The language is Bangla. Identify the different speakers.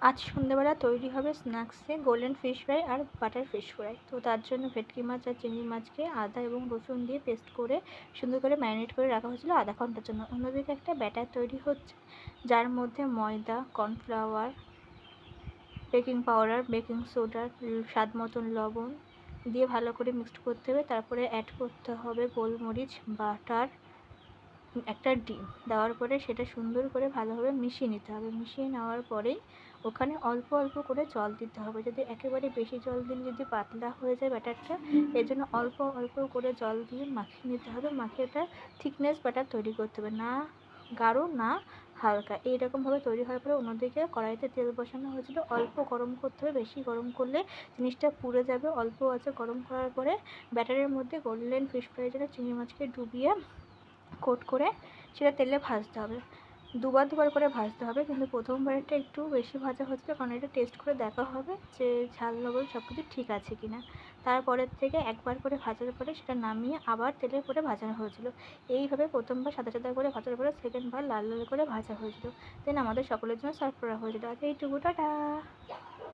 Speaker 1: আজ সন্ধ্যেবেলা তৈরি হবে স্ন্যাক্সে গোল্ডেন ফিশ ফ্রাই আর বাটার ফিশ ফ্রাই। তো তার জন্য ভেটকি মাছ আর চিংড়ি মাছকে আদা এবং রসুন দিয়ে পেস্ট করে সুন্দর করে ম্যারিনেট করে রাখা হয়েছিল আধা ঘন্টার জন্য। অন্যদিকে একটা ব্যাটার তৈরি হচ্ছে, যার মধ্যে ময়দা, cornflour, baking powder, baking soda, স্বাদ মতন লবণ দিয়ে ভালো করে মিক্সড করতে হবে। তারপরে অ্যাড করতে হবে গোলমরিচ, বাটার, একটা ডিম দেওয়ার পরে সেটা সুন্দর করে ভালোভাবে মিশিয়ে নিতে হবে। মিশিয়ে নেওয়ার পরেই ওখানে অল্প অল্প করে জল দিতে হবে। যদি একেবারে বেশি জল দিলে যদি পাতলা হয়ে যায় ব্যাটারটা, এই জন্য অল্প অল্প করে জল দিয়ে মাখিয়ে নিতে হবে। মাখিয়ে ওটা থিকনেস ব্যাটার তৈরি করতে হবে, না গাঢ় না হালকা। এইরকমভাবে তৈরি হওয়ার পরে অন্যদিকে কড়াইতে তেল বসানো হয়েছিল, অল্প গরম করতে হবে, বেশি গরম করলে জিনিসটা পুড়ে যাবে। অল্প আছে গরম করার পরে ব্যাটারের মধ্যে গোল্ডেন ফিশ ফ্রাইয়ের জন্য চিংড়ি মাছকে ডুবিয়ে কোট করে সেটা তেলে ভাজতে হবে। দুবার করে ভাজতে হবে, কিন্তু প্রথমবারটা একটু বেশি ভাজা হচ্ছিলো, কারণ এটা টেস্ট করে দেখা হবে যে ঝাল লবণ সব কিছু ঠিক আছে কি না। তারপরের থেকে একবার করে ভাজার পরে সেটা নামিয়ে আবার তেলে করে ভাজানো হয়েছিল। এইভাবে প্রথমবার সাদা সাদা করে ভাজার পরে সেকেন্ডবার লাল লাল করে ভাজা হয়েছিল। দেন আমাদের সকলের জন্য সার্ভ করা হয়েছিল। আর এইটুকু, টাটা।